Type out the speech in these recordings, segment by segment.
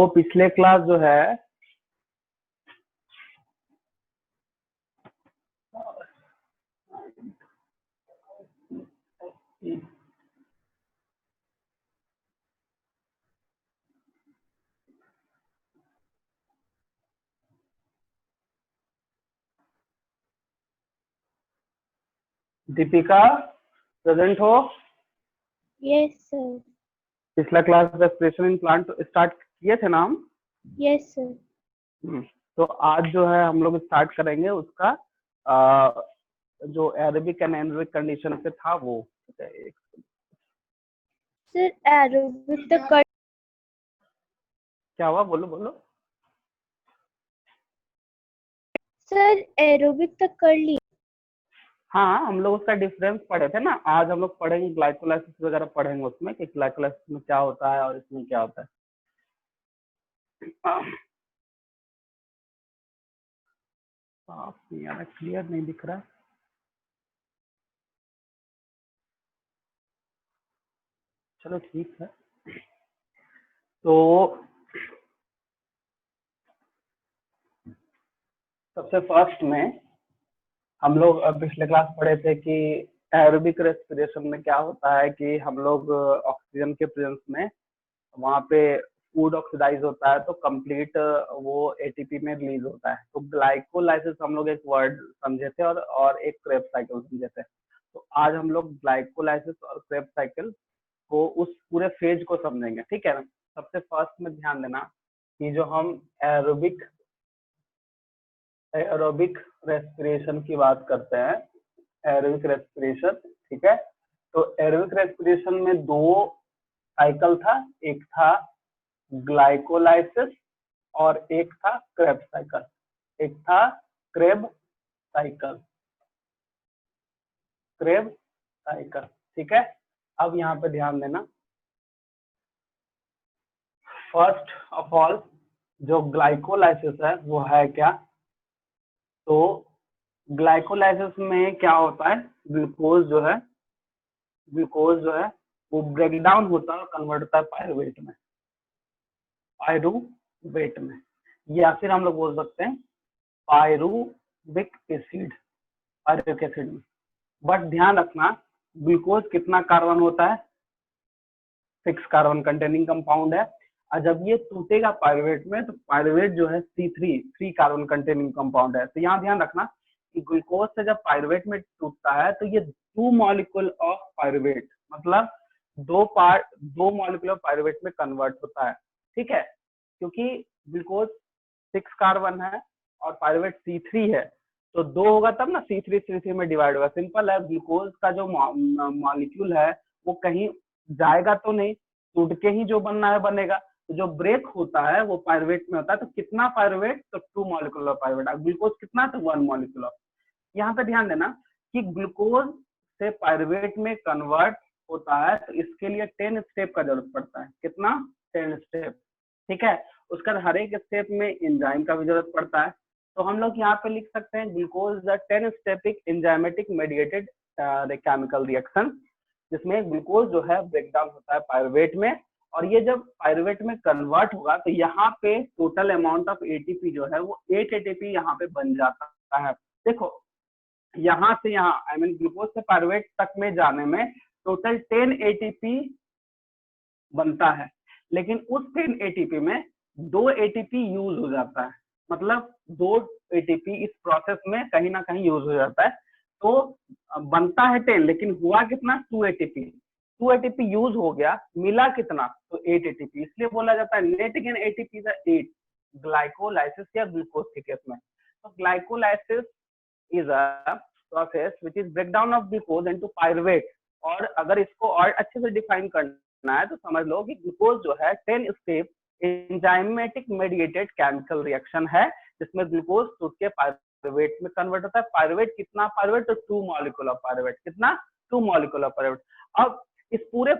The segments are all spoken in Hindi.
पिछले क्लास जो है दीपिका प्रेजेंट हो? Yes sir. पिछला class respiration in plant start किए थे ना हम? Yes sir. तो आज जो है हम लोग स्टार्ट करेंगे उसका जो एरोबिक एंड एनारोबिक कंडीशन से था वो। सर एरोबिक तक कर क्या हुआ? बोलो बोलो। सर एरोबिक तक कर ली। हाँ, हम लोग उसका डिफरेंस पढ़े थे ना। आज हम लोग पढ़ेंगे ग्लाइकोलाइसिस वगैरह पढ़ेंगे उसमें कि ग्लाइकोलाइसिस में क्या होता है और इसमें क्या होता है। साफ नहीं आ रहा, क्लियर नहीं दिख रहा। चलो ठीक है। तो सबसे फर्स्ट में हम लोग पिछले क्लास पढ़े थे कि एरोबिक रेस्पिरेशन में क्या होता है कि हम लोग ऑक्सीजन के प्रेजेंस में वहाँ पे फूड ऑक्सीडाइज होता है तो कंप्लीट वो एटीपी में रिलीज होता है। तो ग्लाइकोलाइसिस हम लोग एक वर्ड समझे थे और एक क्रेब्स साइकिल समझे थे। तो आज हम लोग ग्लाइकोलाइसिस और क्रेब्स साइकिल को उस पूरे फेज को समझेंगे, ठीक है ना। सबसे फर्स्ट में ध्यान देना कि जो हम एरोबिक रेस्पिरेशन की बात करते हैं, एरोबिक रेस्पिरेशन, ठीक है। तो एरोबिक रेस्पिरेशन में दो साइकिल था, एक था ग्लाइकोलाइसिस और एक था क्रेब्स साइकिल। एक था क्रेब साइकिल, क्रेब साइकिल, ठीक है। अब यहाँ पे ध्यान देना, फर्स्ट ऑफ ऑल जो ग्लाइकोलाइसिस है वो है क्या? तो ग्लाइकोलाइसिस में क्या होता है, ग्लूकोज जो है वो ब्रेक डाउन होता है और कन्वर्ट होता है पायरूवेट में, या फिर हम लोग बोल सकते हैं पायरूविक एसिड में। बट ध्यान रखना, ग्लूकोज कितना कार्बन होता है? 6 कार्बन कंटेनिंग कंपाउंड है। और जब ये टूटेगा पायरूवेट में तो पायरूवेट जो है C3 कार्बन कंटेनिंग कंपाउंड है। तो यहाँ ध्यान रखना कि ग्लूकोज से जब पायरूवेट में टूटता है तो ये 2 मॉलिक्यूल ऑफ पायरूवेट, मतलब दो मॉलिक्यूल ऑफ पायरूवेट में कन्वर्ट होता है, ठीक है। क्योंकि ग्लूकोज 6 कार्बन है और पायरूवेट C3 है, तो 2 होगा तब ना C3 में डिवाइड होगा। सिंपल है, ग्लूकोज का जो मॉलिक्यूल है वो कहीं जाएगा तो नहीं, टूट के ही जो बनना है बनेगा। तो जो ब्रेक होता है वो पायरूवेट में होता है। तो कितना पायरूवेट? तो 2 मॉलिक्यूल ऑफ पायरूवेट। ग्लूकोज कितना? तो 1 मॉलिक्यूल ऑफ। यहाँ पे ध्यान देना कि ग्लूकोज से पायरूवेट में कन्वर्ट होता है तो इसके लिए 10 स्टेप का जरूरत पड़ता है। कितना? 10 स्टेप, ठीक है। उसका हर एक स्टेप में एंजाइम का भी जरूरत पड़ता है। तो हम लोग यहाँ पे लिख सकते हैं ग्लूकोज 10 स्टेपिक एंजाइमेटिक मेडिएटेड केमिकल रिएक्शन, जिसमें ग्लूकोज जो है ब्रेकडाउन होता है पायरूवेट में। और ये जब पायरूवेट में कन्वर्ट होगा तो यहाँ पे टोटल अमाउंट ऑफ एटीपी जो है वो 8 एटीपी यहाँ पे बन जाता है। देखो यहाँ से यहाँ आई मीन ग्लूकोज से पायरूवेट तक में जाने में टोटल 10 एटीपी बनता है, लेकिन उस 10 एटीपी में 2 एटीपी यूज हो जाता है। मतलब 2 एटीपी इस प्रोसेस में कहीं ना कहीं यूज हो जाता है। तो बनता है 10 लेकिन हुआ कितना? 2 एटीपी। 2 एटीपी यूज हो गया, मिला कितना? तो 8 एटीपी। इसलिए बोला जाता है net gain ATP is 8 glycolysis या ग्लूकोज के केस में। तो glycolysis is a process which is breakdown of glucose into pyruvate. और अगर इसको और अच्छे से डिफाइन करना है तो समझ लो कि ग्लूकोज जो है 10 step enzymatic mediated chemical reaction है, जिसमें ग्लूकोज टूट के पायरूवेट में कन्वर्ट होता है। पायरूवेट कितना? पायरूवेट तो 2 मॉलिक्यूल ऑफ पायरूवेट। कितना? 2 मॉलिक्यूल ऑफ पायरूवेट। अब इस पूरे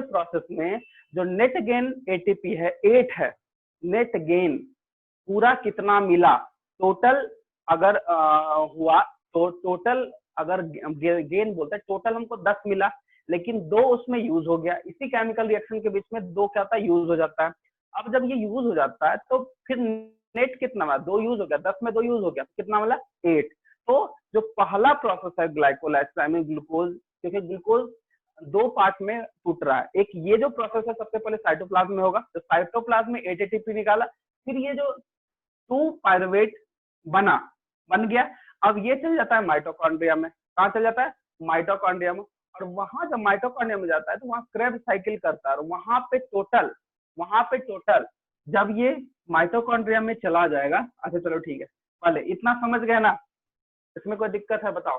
प्रोसेस में जो नेट गेन एटीपी है 8 है। नेट गेन पूरा कितना मिला? टोटल अगर हुआ तो टोटल अगर गेन बोलते हैं टोटल हमको 10 मिला, लेकिन 2 उसमें यूज हो गया। इसी केमिकल रिएक्शन के बीच में 2 क्या होता है? यूज हो जाता है। अब जब ये यूज हो जाता है तो फिर नेट कितना मिला, 2 यूज हो गया, 10 में 2 यूज हो गया, कितना मिला 8। तो जो पहला प्रोसेस है ग्लाइकोलाइसिस आई मीन ग्लूकोज, क्योंकि ग्लूकोज 2 पार्ट में टूट रहा है, एक ये जो प्रोसेस है सबसे पहले साइटोप्लाज्म में होगा, तो साइटोप्लाज्म में 8 एटीपी निकाला, फिर ये जो 2 पायरुवेट बन गया, अब ये चल जाता है माइटोकॉन्ड्रिया में। कहाँ चल जाता है, माइटोकॉन्ड्रिया में, और वहां जब माइटोकॉन्ड्रिया में जाता है तो वहां क्रेब्स साइकिल करता है, और वहां पे टोटल जब ये माइटोकॉन्ड्रिया में चला जाएगा, अच्छा चलो ठीक है, पहले इतना समझ गए ना, इसमें कोई दिक्कत है बताओ,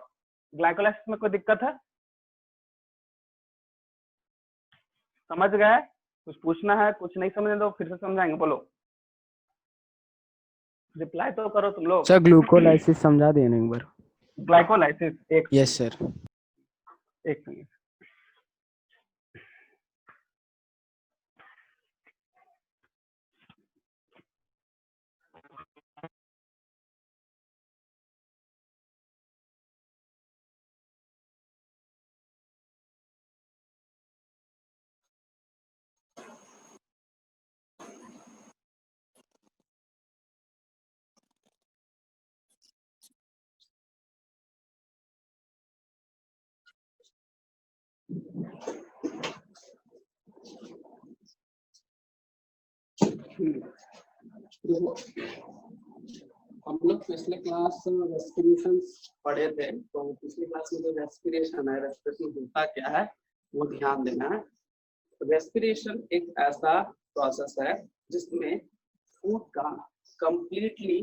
ग्लाइकोलाइसिस में कोई दिक्कत है, समझ गए, कुछ पूछना है, कुछ नहीं समझे तो फिर से समझाएंगे, बोलो रिप्लाई तो करो तुम लोग। सर ग्लूकोलाइसिस समझा दें एक बार। ग्लाइकोलाइसिस एक यस सर। एक मिनट, हम लोग पिछले क्लास रेस्पिरेशन पढ़े थे, तो पिछली क्लास में जो रेस्पिरेशन है, रेस्पिरेशन होता क्या है वो ध्यान देना है। रेस्पिरेशन एक ऐसा प्रोसेस है जिसमें फूड का कंप्लीटली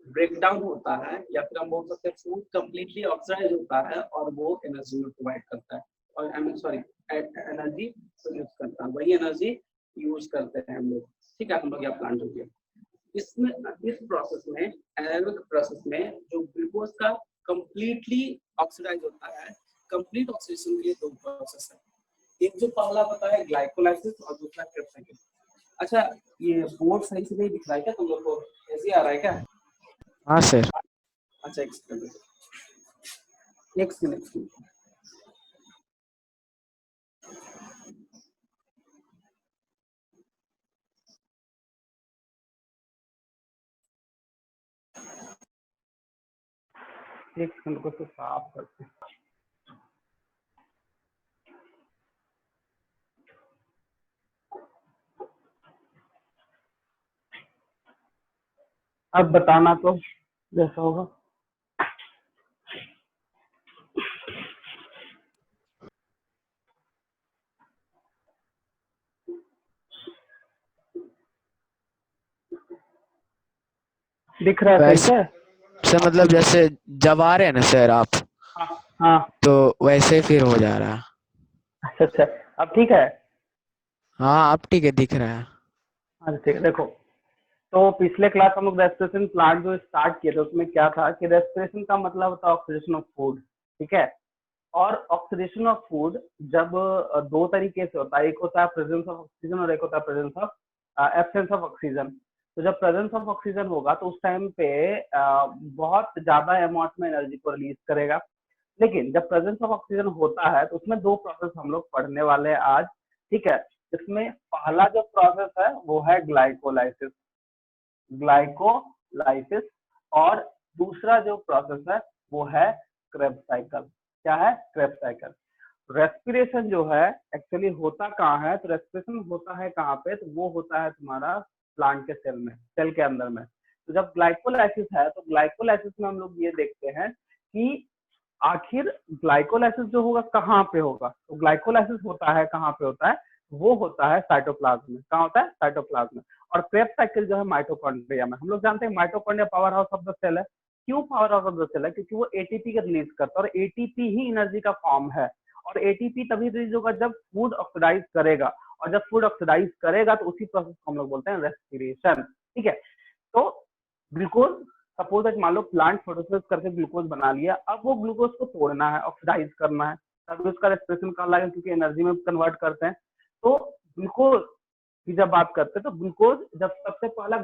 ब्रेकडाउन होता है, या फिर हम बोल सकते हैं फूड कंप्लीटली ऑक्सीडाइज होता है और वो एनर्जी में प्रोवाइड करता है, और एनर्जी प्रोड्यूस करता है, वही एनर्जी यूज करते हैं हम लोग, ठीक है, हम लोग या प्लांट हो गया। इसमें इस प्रोसेस में, एनारोबिक प्रोसेस में, जो ग्लूकोज का कंप्लीटली ऑक्सीडाइज होता है, कंप्लीट ऑक्सीडेशन के लिए 2 प्रोसेस है, एक जो पहला पता है ग्लाइकोलाइसिस और दूसरा क्रिप्स। अच्छा ये बोर्ड सही से नहीं दिख रहा है क्या तुम लोग को, ऐसे आ रहा है क्या? हाँ सर। अच्छा एक सेकंड। एक सेकंड को तो साफ करते हैं। अब बताना तो जैसा होगा। दिख रहा है सही से? सर मतलब जैसे जब आ रहे हैं ना सर आप, हाँ तो वैसे फिर हो जा रहा है। अच्छा, अब ठीक है। हाँ अब ठीक है, दिख रहा है। अच्छा ठीक है, देखो तो पिछले क्लास हम लोग रेस्पिरेशन प्लांट जो स्टार्ट किए थे उसमें क्या था कि रेस्पिरेशन का मतलब होता है ऑक्सीडेशन ऑफ फूड, ठीक है, और ऑक्सीडेशन ऑफ फूड जब 2 तरीके से होता है, एक होता है प्रेजेंस ऑफ ऑक्सीजन और एक होता है presence of absence of oxygen. तो जब प्रेजेंस ऑफ ऑक्सीजन होगा तो उस टाइम पे बहुत ज्यादा अमाउंट में एनर्जी को रिलीज करेगा, लेकिन जब प्रेजेंस ऑफ ऑक्सीजन होता है तो उसमें 2 प्रोसेस हम लोग पढ़ने वाले हैं आज, ठीक है। इसमें पहला जो प्रोसेस है वो है ग्लाइकोलाइसिस, और दूसरा जो प्रोसेस है वो है क्रेब्स साइकिल। क्या है? Krebs cycle. रेस्पिरेशन जो है एक्चुअली होता कहाँ है, तो रेस्पिरेशन होता है कहाँ पे, तो वो होता है तुम्हारा प्लांट के सेल में, सेल के अंदर में। तो जब ग्लाइकोलाइसिस है तो ग्लाइकोलाइसिस में हम लोग ये देखते हैं कि आखिर ग्लाइकोलाइसिस जो होगा कहाँ पे होगा, तो ग्लाइकोलाइसिस होता है कहाँ पे होता है, वो होता है साइटोप्लाज्म में। कहाँ होता है? साइटोप्लाज्म में। और क्रेब्स साइकिल जो है माइटोकॉन्ड्रिया में। हम लोग जानते हैं mitochondria power house of the cell है। क्यों power house of the cell है? क्योंकि वो एटीपी का रिलीज करता है, और एटीपी ही एनर्जी का फॉर्म है, और एटीपी तभी रिलीज होगा जब फूड ऑक्सीडाइज करेगा, और जब फूड ऑक्सीडाइज करेगा तो उसी प्रोसेस को हम लोग बोलते हैं रेस्पिरेशन, ठीक है। तो ग्लूकोज, सपोज दैट मान लो प्लांट फोटोसिंथेसिस करके ग्लूकोज बना लिया, अब वो ग्लूकोज को तोड़ना है, ऑक्सीडाइज करना है, तभी उसका रेस्पिरेशन कहलाता है, क्योंकि एनर्जी में कन्वर्ट करते हैं। तो ग्लूकोज की जब बात करते हैं तो ग्लूकोज जब सबसे पहला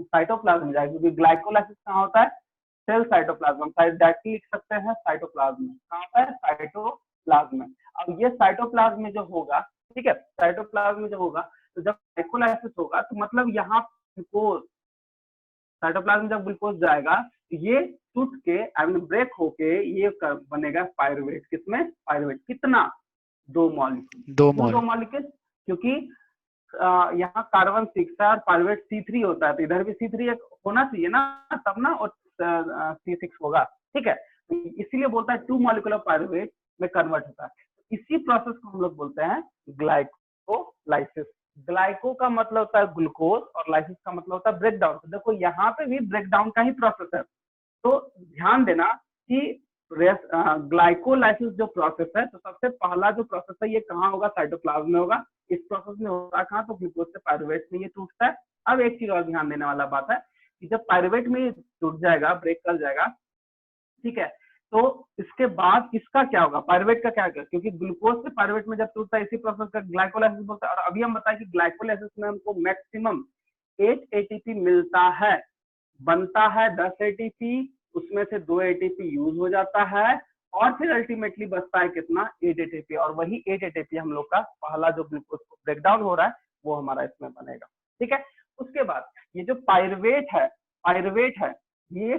साइटोप्लाज्म में जाएगा, क्योंकि ग्लाइकोलाइसिस कहाँ होता है? सेल साइटोप्लाज्म, डायरेक्टली लिख सकते हैं साइटोप्लाज्म में। कहाँ होता है? साइटोप्लाज्म में। अब ये साइटोप्लाज्म में जो होगा, ठीक है, साइटोप्लाज्म में जो होगा तो जब ग्लाइकोलाइसिस होगा तो मतलब यहाँ ग्लूकोज साइटोप्लाज्म में जब ग्लूकोज जाएगा तो ये टूट के ब्रेक होके ये बनेगा पायरुवेट। किसमें? पायरुवेट। कितना? 2 मॉलिक्यूल। 2 क्यों 2 मॉल। मॉलिक्यूल? क्योंकि यहाँ कार्बन 6 है और पायरुवेट C3 होता है, तो इधर भी C3 होना चाहिए ना, तब ना और C6 होगा। ठीक है, तो इसीलिए बोलता है 2 मॉलिक्यूल ऑफ पायरुवेट में कन्वर्ट होता है। इसी प्रोसेस को हम लोग बोलते हैं ग्लाइकोलाइसिस। ग्लाइको का मतलब होता है ग्लूकोज और लाइसिस का मतलब होता है ब्रेक डाउन। तो देखो यहाँ पे भी ब्रेक डाउन का ही प्रोसेस है। तो ध्यान देना कि ग्लाइकोलाइसिस जो प्रोसेस है, तो सबसे पहला जो प्रोसेस है ये कहाँ होगा? साइटोप्लाज्म में होगा। इस प्रोसेस में होता कहाँ? तो ग्लूकोज से पायरुवेट में ये टूटता है। अब एक चीज और ध्यान देने वाला बात है कि जब पायरुवेट में ये टूट जाएगा, ब्रेक कर जाएगा, ठीक है, तो इसके बाद इसका क्या होगा? पायरुवेट का क्या होगा? क्योंकि ग्लूकोज से पायरुवेट में जब टूटता है, इसी प्रोसेस का ग्लाइकोलाइसिस बोलता है। और अभी हम बताएं कि ग्लाइकोलाइसिस में हमको मैक्सिमम 8 एटीपी मिलता है, बनता है 10 एटीपी, उसमें से 2 एटीपी यूज हो जाता है और फिर अल्टीमेटली बचता है कितना? 8 एटीपी। और वही 8 एटीपी हम लोग का पहला जो ग्लूकोज ब्रेकडाउन हो रहा है वो हमारा इसमें बनेगा। ठीक है, उसके बाद ये जो पायरुवेट है, ये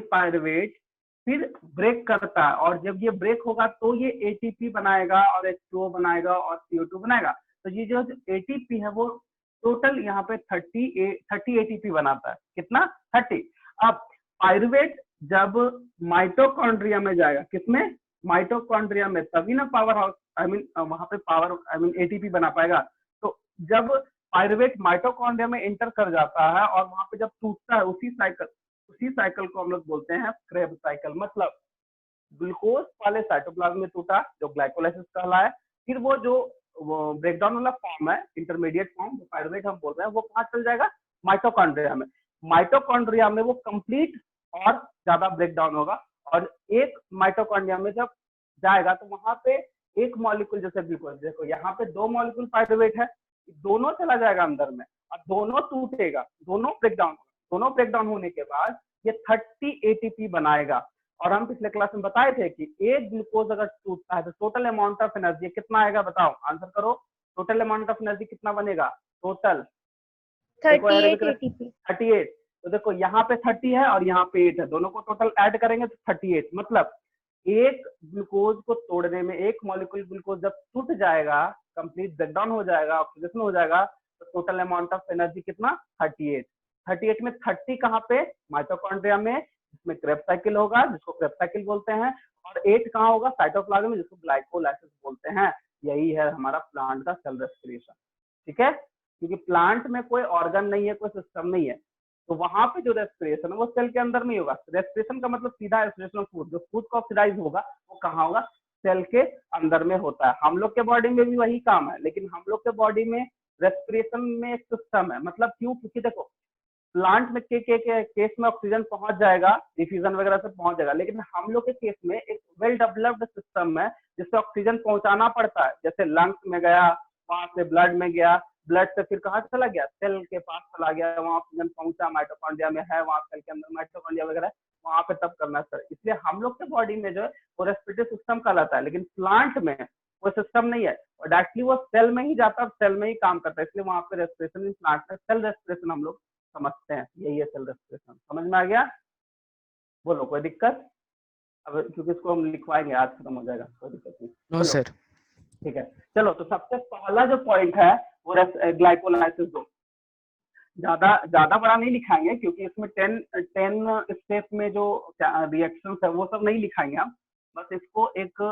पायरुवेट फिर ब्रेक करता है और जब ये ब्रेक होगा तो ये एटीपी बनाएगा और H2O बनाएगा और CO2 बनाएगा। तो ये जो एटीपी है वो टोटल यहाँ पे 30 एटीपी बनाता है। कितना? 30। अब पायरुवेट जब माइटोकॉन्ड्रिया में जाएगा, किसमें? माइटोकॉन्ड्रिया में, तभी ना पावर हाउस वहां पे पावर एटीपी बना पाएगा। तो जब पायरुवेट माइटोकॉन्ड्रिया में एंटर कर जाता है और वहां पे जब टूटता है, उसी साइकिल को हम लोग बोलते हैं क्रेब साइकिल। मतलब ग्लूकोज पहले साइटोप्लाज्म में टूटा जो ग्लाइकोलाइसिस कहलाया, फिर वो जो ब्रेकडाउन वाला फॉर्म है, इंटरमीडिएट फॉर्म जो पायरुवेट हम बोल रहे हैं, वो कहाँ चल जाएगा? माइटोकॉन्ड्रिया में। माइटोकॉन्ड्रिया में वो कंप्लीट और ज्यादा ब्रेकडाउन होगा और एक माइटोकॉन्ड्रिया में जब जाएगा तो वहां पे एक मॉलिक्यूल, जैसे ग्लूकोज, देखो यहाँ पे 2 मॉलिक्यूल पायरुवेट है, दोनों चला जाएगा अंदर में और दोनों टूटेगा, दोनों ब्रेकडाउन होने के बाद ये 30 एटीपी बनाएगा। और हम पिछले क्लास में बताए थे कि एक ग्लूकोज अगर टूटता है तो टोटल अमाउंट ऑफ एनर्जी कितना आएगा? बताओ, आंसर करो। टोटल अमाउंट ऑफ एनर्जी कितना बनेगा? Total 38 ATP. 38। तो देखो यहाँ पे 30 है और यहाँ पे 8 है, दोनों को टोटल ऐड करेंगे तो 38। मतलब एक ग्लूकोज को तोड़ने में, एक मॉलिक्यूल ग्लूकोज जब टूट जाएगा, कंप्लीट ब्रेकडाउन हो जाएगा, ऑक्सीडेशन हो जाएगा, तो टोटल अमाउंट ऑफ एनर्जी कितना? 38। 38 में 30 कहाँ पे? माइटोकॉन्ड्रिया में, जिसमें क्रेब साइकिल होगा, जिसको क्रेब साइकिल बोलते हैं, और 8 कहाँ होगा? साइटोप्लाज्म में, जिसको ग्लाइकोलाइसिस बोलते हैं। यही है हमारा प्लांट का सेल रेस्पिरेशन। ठीक है, क्योंकि प्लांट में कोई ऑर्गन नहीं है, कोई सिस्टम नहीं है, तो वहां पे जो रेस्पिरेशन है वो सेल के अंदर में ही होगा। रेस्पिरेशन का मतलब सीधा रेस्पिरेशन ऑफ फूड, जो फूड को ऑक्सीडाइज होगा वो कहाँ होगा? सेल के अंदर में होता है। हम लोग के बॉडी में भी वही काम है, लेकिन हम लोग के बॉडी में रेस्पिरेशन में एक सिस्टम है। मतलब क्यों? क्योंकि देखो प्लांट में के केस में ऑक्सीजन पहुंच जाएगा, डिफ्यूजन वगैरह से पहुंच जाएगा, लेकिन हम लोग के केस में एक वेल डेवलप्ड सिस्टम है जिससे ऑक्सीजन पहुंचाना पड़ता है। जैसे लंग्स में गया, वहां से ब्लड में गया, ब्लड से फिर कहाँ चला गया? सेल के पास चला गया, वहां ऑक्सीजन पहुंचा, माइटोकॉन्ड्रिया में है, वहां सेल के अंदर माइटोकॉन्ड्रिया वगैरह, वहां पे तब करना सर। इसलिए हम लोग के बॉडी में जो है वो रेस्पिरेटरी सिस्टम कहलाता है, लेकिन प्लांट में वो सिस्टम नहीं है और डायरेक्टली वो सेल में ही जाता है, सेल में ही काम करता है। इसलिए वहां पे रेस्पिरेशन प्लांट में सेल रेस्पिरेशन हम लोग समझते हैं। यही है सेल रेस्पिरेशन। समझ में आ गया? बोलो, कोई दिक्कत? अब क्योंकि इसको हम लिखवाएंगे, आज खत्म हो जाएगा, कोई दिक्कत नहीं। No sir. ठीक है, चलो। तो सबसे पहला जो पॉइंट है वो ग्लाइकोलाइसिस। दो ज्यादा बड़ा नहीं लिखाएंगे क्योंकि इसमें 10 स्टेप में जो रिएक्शंस है वो सब नहीं लिखाएंगे हम, बस इसको एक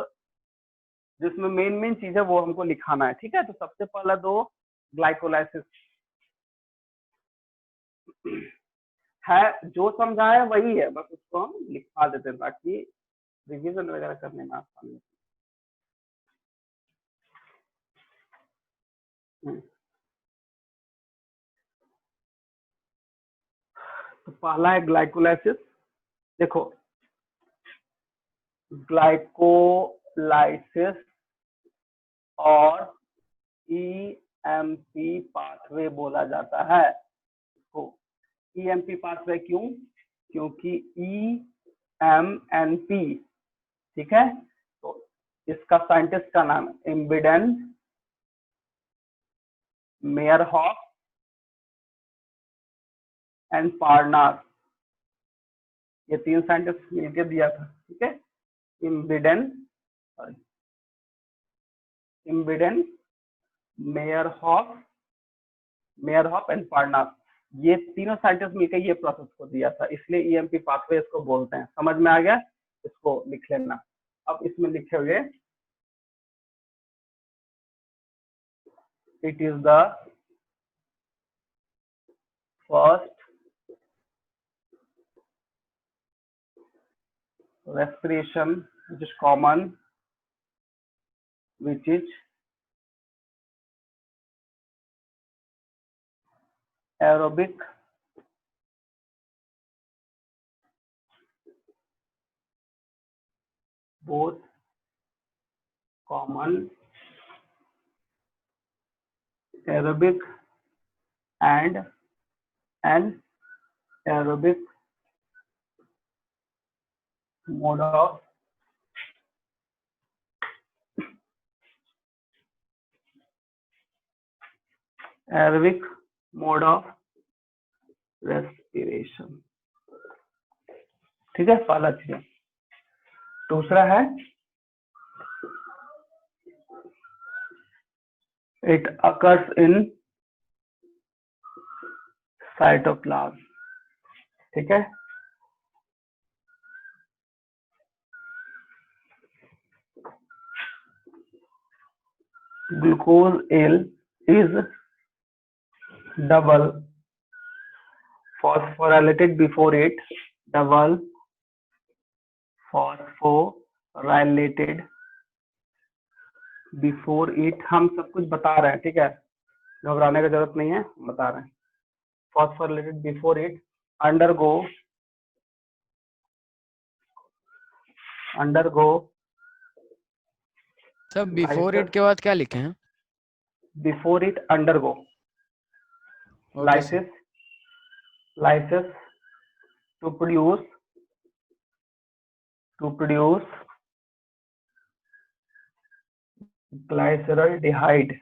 जिसमें मेन चीज है वो हमको लिखाना है। ठीक है, तो सबसे पहला 2 ग्लाइकोलाइसिस है, जो समझा है वही है, बस उसको हम लिखा देते हैं ताकि रिवीजन वगैरह करने में आसानी हो। तो पहला है ग्लाइकोलाइसिस। देखो ग्लाइकोलाइसिस और ईएमपी पाथवे बोला जाता है इसको। ईएमपी पाथवे क्यों? क्योंकि ईएमएनपी, ठीक है, तो इसका साइंटिस्ट का नाम इम्बिडेन मेयरहॉफ एंड पार्नार, ये 3 साइंटिस्ट मिलकर दिया था, ठीक है। इम्बिडेन मेयरहॉफ एंड पार्नार, ये तीनों साइंटिस्ट मिलकर ये प्रोसेस को दिया था, इसलिए ईएमपी पाथवे इसको बोलते हैं। समझ में आ गया, इसको लिख लेना। अब इसमें लिखे हुए it is the first respiration which is common, which is aerobic both common aerobic and anaerobic mode of respiration, ठीक है, पहला चीज। दूसरा है it occurs in cytoplasm, ठीक है। glucose L is double phosphorylated before it, double phosphorylated before it, हम सब कुछ बता रहे हैं, ठीक है, घबराने की जरूरत नहीं है, बता रहे हैं। phosphorylated before it undergo सब बिफोर इट के बाद क्या लिखे हैं? before it undergo Okay, sir. lysis to produce glyceraldehyde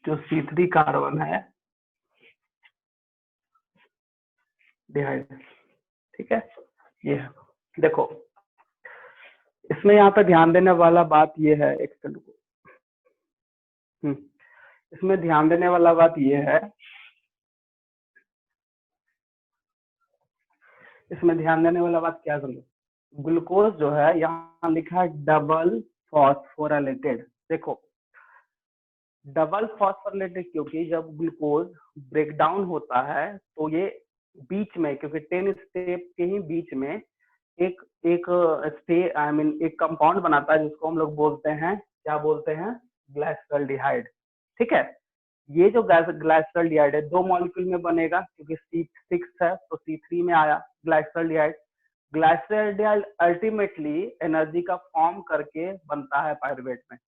जो C3 कार्बन है, डिहाइड, ठीक है। ये है, देखो इसमें यहाँ पे ध्यान देने वाला बात ये है, एक सेकंड को, इसमें ध्यान देने वाला बात ये है, इसमें ध्यान देने वाला बात क्या समझो, ग्लूकोज जो है यहाँ लिखा है डबल फॉस्फोराइलेटेड। देखो डबल फॉस्फोराइलेटेड क्योंकि जब ग्लूकोज ब्रेक डाउन होता है तो ये बीच में, क्योंकि 10 स्टेप के ही बीच में एक कंपाउंड बनाता है जिसको हम लोग बोलते हैं, क्या बोलते हैं, ग्लाइसरॉल्डिहाइड, ठीक है। ये जो ग्लाइसरॉल्डिहाइड है 2 मॉलिक्यूल में बनेगा, क्योंकि C6 है तो C3 में आया ग्लाइसरॉल्डिहाइड। ग्लाइसरॉल्डिहाइड अल्टीमेटली एनर्जी का फॉर्म करके बनता है पायरुवेट में।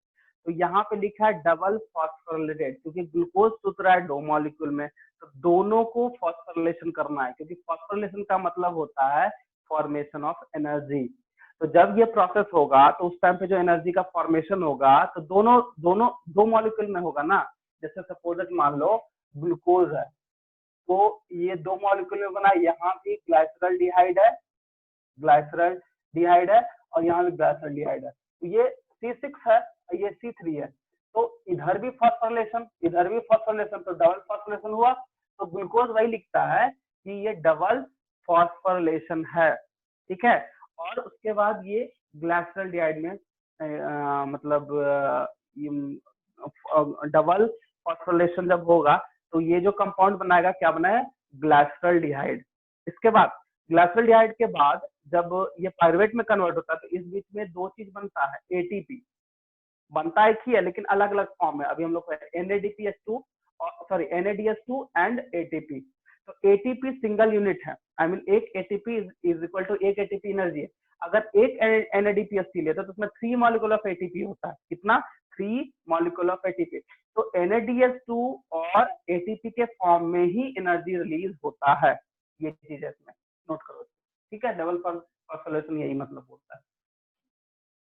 तो यहाँ पे लिखा है डबल फॉस्फोराइलेटेड, क्योंकि ग्लूकोज सूत्र रहा है 2 मॉलिक्यूल में, तो दोनों को फॉस्फोराइलेशन करना है, क्योंकि फॉस्फोराइलेशन का मतलब होता है फॉर्मेशन ऑफ एनर्जी। तो जब ये प्रोसेस होगा तो उस टाइम पे जो एनर्जी का फॉर्मेशन होगा तो दोनों 2 मॉलिक्यूल में होगा ना। जैसे सपोज मान लो ग्लूकोज है तो ये 2 मॉलिक्यूल में बना, यहाँ भी ग्लाइसरॉल्डिहाइड है और यहाँ भी ग्लाइसरॉल्डिहाइड है, तो ये C6 है, ये C3 है, तो इधर भी फॉस्फोराइलेशन तो डबल फॉस्फोराइलेशन हुआ। तो ग्लूकोज वही लिखता है कि ये डबल फॉस्फोराइलेशन है, ठीक है। और उसके बाद ये ग्लाइसरॉल्डिहाइड में मतलब डबल फॉस्फोराइलेशन जब होगा तो ये जो कंपाउंड बनाएगा क्या बनाएगा, ग्लाइसरॉल्डिहाइड। इसके बाद ग्लाइसरॉल्डिहाइड के बाद जब ये पायरुवेट में कन्वर्ट होता है तो इस बीच में 2 चीज बनता है, एटीपी बनता एक ही है लेकिन अलग अलग फॉर्म में। अभी हम लोग NADH2 एंड ATP। तो ATP सिंगल यूनिट है, आई मीन एक ATP इज इक्वल टू एक ATP एनर्जी है। अगर एक NADPH3 लेते तो उसमें 3 मॉलिक्यूल ऑफ ATP होता है, कितना, 3 मॉलिक्यूल ऑफ ATP। तो NADH2 और ATP के फॉर्म में ही एनर्जी रिलीज होता है। ये चीज है इसमें, नोट करो। ठीक है, डबल फॉस्फोराइलेशन यही मतलब होता है,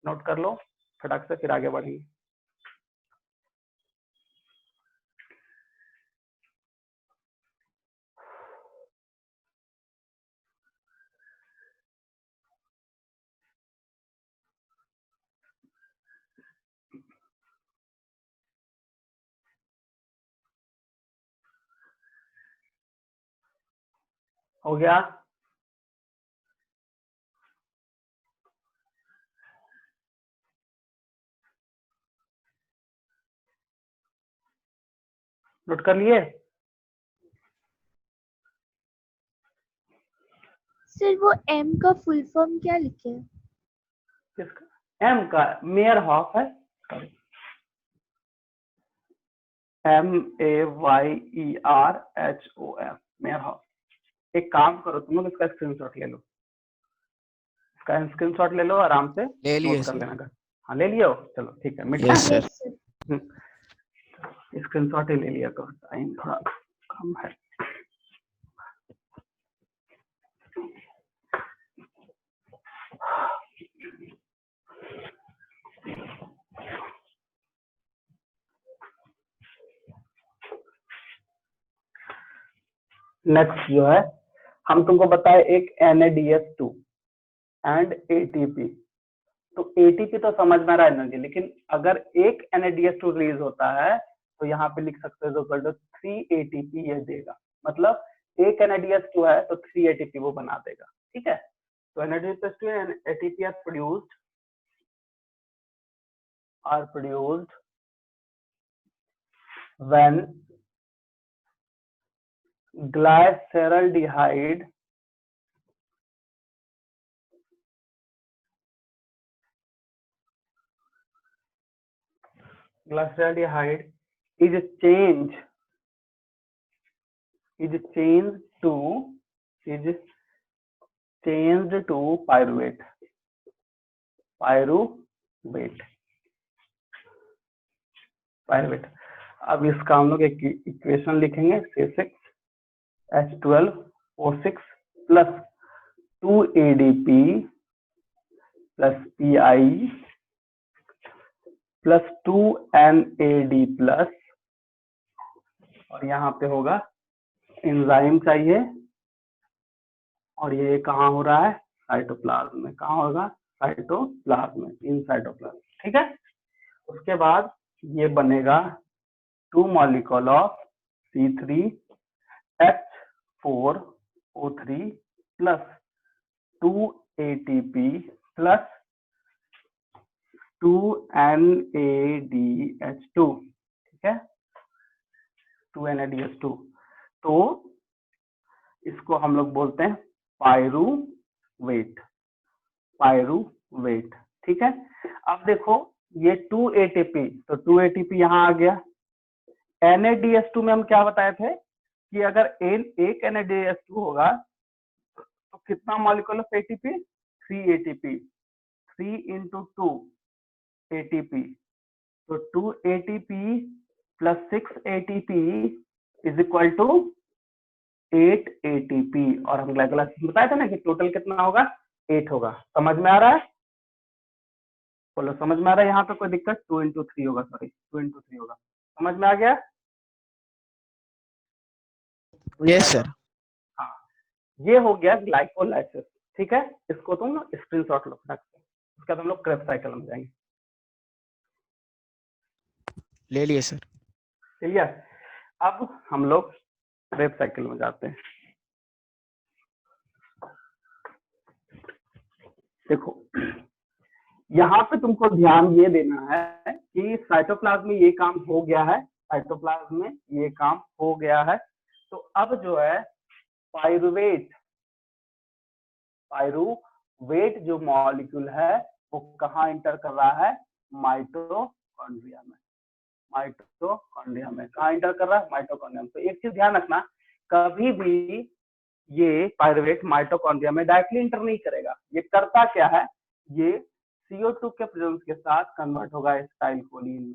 नोट कर लो फटाक से, फिर आगे बढ़ेंगे। हो गया? नोट कर लिए? सर वो एम का फुल फॉर्म क्या लिखे हैं? किसका? एम का मेयरहॉफ है, MEYERHOF, मेयरहॉफ। एक काम करो तुम लोग, इसका स्क्रीनशॉट ले लो, इसका स्क्रीनशॉट ले लो, आराम से ले लिए नोट कर सर। लेना घर। हाँ ले लियो, चलो ठीक है, मिटा yes sir. Yes sir. Screenshot ही ले लिया करो, टाइम थोड़ा कम है। नेक्स्ट जो है, हम तुमको बताए एक NADH2 एंड ATP। तो ATP तो समझ में आ रहा है एनर्जी, लेकिन अगर एक NADH2 रिलीज होता है तो यहाँ पे लिख सकते हो 3 ATP ये देगा, मतलब एक NADH2 है तो 3 ATP वो बना देगा। ठीक है, तो NADH2 and ATP are produced when glyceraldehyde is changed to pyruvate। अब इसका हम लोग एक इक्वेशन लिखेंगे, C6H12O6 plus 2ADP plus PI plus 2NAD plus, और यहाँ पे होगा एंजाइम चाहिए, और ये कहाँ हो रहा है? साइटोप्लाज्म में। कहाँ होगा? साइटोप्लाज्म में, इन साइटोप्लाज्म। ठीक है, उसके बाद ये बनेगा 2 molecule of C3H4O3 plus 2ATP plus 2NADH2। ठीक है, 2NADH2। तो इसको हम लोग बोलते हैं पायरुवेट। ठीक है, अब देखो ये 2 ATP, तो 2 ATP यहाँ आ गया। NADH2 में हम क्या बताए थे कि अगर एक NADH2 होगा तो कितना molecule of ATP? 3 ATP, 3 into 2 ATP, तो 2 ATP plus 6 ATP is equal to 8 ATP, और हम ग्लाइकोलाइसिस बताया था ना कि टोटल कितना होगा? 8 होगा। समझ में आ रहा है? बोलो समझ में आ रहा है? यहाँ पे कोई दिक्कत? 2 into 3 होगा, सॉरी 2 into 3 होगा। समझ में आ गया? Yes sir. हाँ, ये हो गया ग्लाइकोलाइसिस। ठीक है, इसको तुम स्क्रीनशॉट लो रख दो, उसके बाद हम लोग क्रेब्स साइकिल में जाएंगे। ले लिए सर। ठीक है, अब हम लोग क्रेब्स साइकिल में जाते हैं। देखो यहाँ पे तुमको ध्यान ये देना है कि साइटोप्लाज्म में ये काम हो गया है, साइटोप्लाज्म में ये काम हो गया है। तो अब जो है पायरुवेट जो मॉलिक्यूल है वो कहाँ इंटर कर रहा है? माइटोकॉन्ड्रिया में। कहाँ इंटर कर रहा है? माइटोकॉन्ड्रिया में। तो एक चीज ध्यान रखना, कभी भी ये पायरुवेट माइटोकॉन्ड्रिया में डायरेक्टली इंटर नहीं करेगा। ये करता क्या है? ये CO2 के प्रेजेंस के साथ कन्वर्ट होगा एसिटाइल कोलिन में।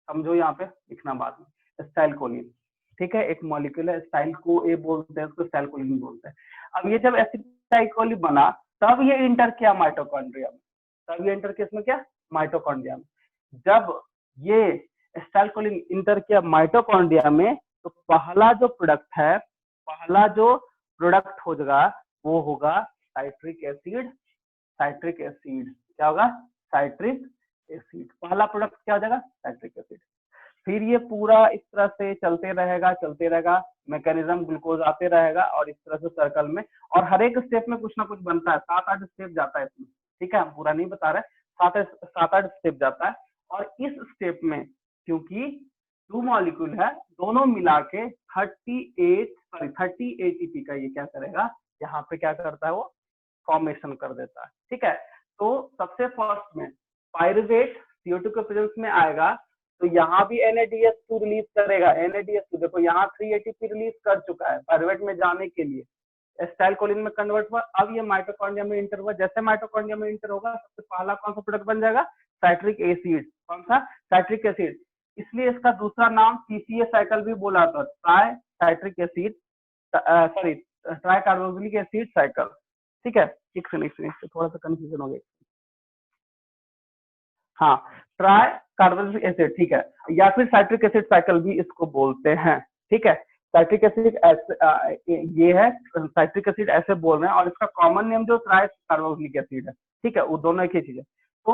समझो, यहाँ पे लिखना बाद में, एसिटाइल कोलिन। ठीक है, एक मॉलिक्यूल है, स्टाइल को ए बोलते हैं, उसको स्टाइल कोलिन बोलते हैं। अब ये जब एसिटाइल बना तब ये इंटर किया माइटोकॉन्ड्रिया में, तब ये इंटर किया इसमें क्या, माइटोकॉन्ड्रिया में। जब ये एसिटाइल कोलिन इंटर किया माइटोकॉन्ड्रिया में तो पहला जो प्रोडक्ट है, पहला जो प्रोडक्ट होगा वो होगा साइट्रिक एसिड। साइट्रिक एसिड क्या होगा, साइट्रिक एसिड, पहला प्रोडक्ट क्या हो जाएगा, साइट्रिक एसिड। फिर ये पूरा इस तरह से चलते रहेगा, मैकेनिज्म ग्लूकोज आते रहेगा और इस तरह से सर्कल में, और हर एक स्टेप में कुछ ना कुछ बनता है, 7-8 स्टेप जाता है इसमें, ठीक है, हम पूरा नहीं बता रहे, 7-8 स्टेप जाता है। और इस स्टेप में क्योंकि 2 मॉलिक्यूल है, दोनों मिला के 30 एटीपी का ये क्या करेगा, यहाँ पे क्या करता है, वो फॉर्मेशन कर देता है, ठीक है। तो सबसे फर्स्ट में पायरुवेट CO2 के प्रेजेंस में आएगा तो यहाँ भी NADH2 रिलीज करेगा। NADH2 देखो यहाँ 3 ATP रिलीज कर चुका है पायरुवेट में जाने के लिए, एसिटाइल कोलिन में कन्वर्ट हुआ, अब ये माइटोकॉन्ड्रिया में इंटर हुआ। जैसे माइटोकॉन्ड्रिया में इंटर होगा सबसे पहला कौन सा प्रोडक्ट बन जाएगा, साइट्रिक एसिड। कौन सा, साइट्रिक एसिड, इसलिए इसका दूसरा नाम TCA साइकिल भी बोला था, try citric acid, sorry try carboxylic acid cycle, ठीक है। एक से थोड़ा सा कंफ्यूजन हो गया, हाँ, ट्राई कार्बोक्सिलिक एसिड, ठीक है, या फिर साइट्रिक एसिड साइकिल भी इसको बोलते हैं, ठीक है। साइट्रिक एसिड ये है, साइट्रिक एसिड ऐसे बोल रहे हैं, और इसका कॉमन नेम जो ट्राई कार्बोक्सिलिक एसिड है, ठीक है, वो दोनों एक ही चीज है। तो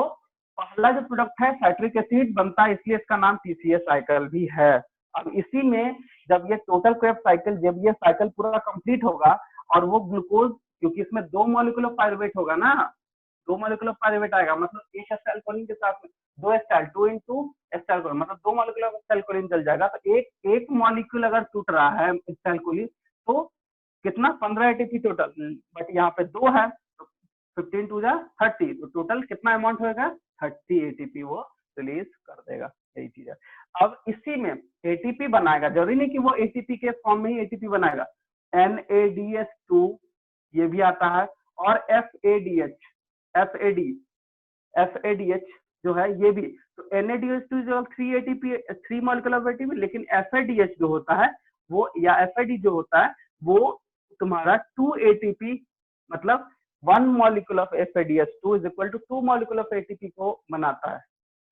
पहला जो प्रोडक्ट है साइट्रिक एसिड बनता है, इसलिए इसका नाम TCA साइकिल भी है। अब इसी में जब ये टोटल क्रेब्स साइकिल, जब ये साइकिल पूरा कंप्लीट होगा और वो ग्लूकोज, क्योंकि इसमें 2 मॉलिक्यूल ऑफ पायरुवेट होगा ना, 2 मॉलिक्यूल ऑफ पायरुवेट आएगा, मतलब एक एसिटाइल कोलिन के साथ में 2 एसिटाइल, 2 into एसिटाइल कोलिन, मतलब 2 मॉलिक्यूल ऑफ एसिटाइल कोलिन चल जाएगा। तो एक मॉलिक्यूल अगर टूट रहा है एसिटाइल कोलिन तो कितना, 15 ATP टोटल, बट यहाँ पे 2 है तो 15 2 जा 30, तो टोटल कितना अमाउंट होगा, 30 ATP वो रिलीज कर देगा, यही चीज है। अब इसी में ATP बनाएगा, जरूरी नहीं कि वो ATP के फॉर्म में ही ATP बनाएगा, NADH2 ये भी आता है, और FADH जो है ये भी। तो NADH2 जो 3 ATP, 3 मॉलिक्यूल ऑफ ATP, लेकिन FADH जो होता है वो, या FAD जो होता है वो तुम्हारा 2 ATP, मतलब 1 molecule of FADH2 is equal to 2 molecule of ATP को बनाता है।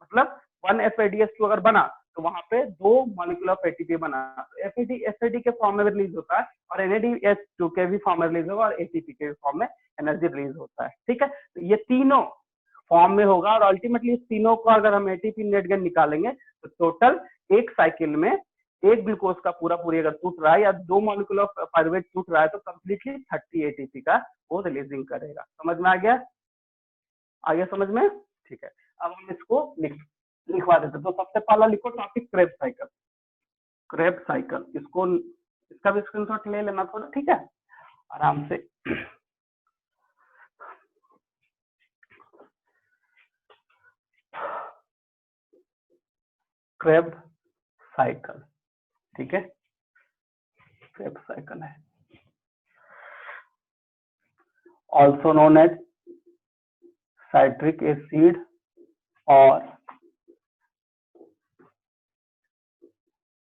मतलब 1 FADH2 अगर बना तो वहां पे 2 मॉलिक्यूल ऑफ ATP बना, तो FAD के फॉर्म में रिलीज होता है, और NADH2 के भी फॉर्म में रिलीज होगा, और ATP के भी फॉर्म में एनर्जी रिलीज होता है, ठीक है। तो ये तीनों फॉर्म में होगा, और अल्टीमेटली इस तीनों को अगर हम ATP नेट गेन निकालेंगे तो टोटल एक साइकिल में एक ग्लूकोज का पूरा अगर टूट रहा है, या 2 मॉलिक्यूल ऑफ पायरुवेट टूट रहा है, तो कंप्लीटली 30 ATP का वो रिलीजिंग करेगा। समझ में आ गया, समझ में, ठीक है। अब हम इसको लिखवा देते, तो सबसे पहला लिखो topic Krebs cycle. Krebs cycle, इसको, इसका भी स्क्रीनशॉट ले लेना थोड़ा, ठीक है, आराम से। क्रेब्स साइकिल, ठीक है, क्रेब्स साइकिल है, also known as citric acid और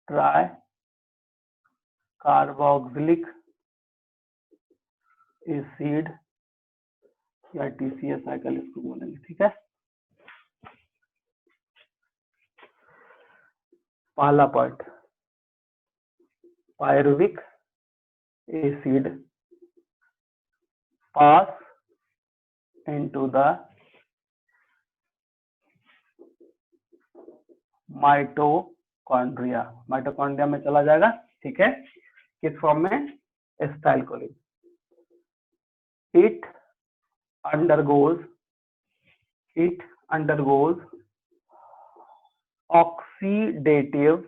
ट्राई कार्बोक्सिलिक एसिड या TCA साइकिल इसको बोलेंगे, ठीक है। पहला point, pyruvic acid pass into the mitochondria, mitochondria में चला जाएगा, ठीक है, किस फॉर्म में, acetyl choline. it undergoes oxidative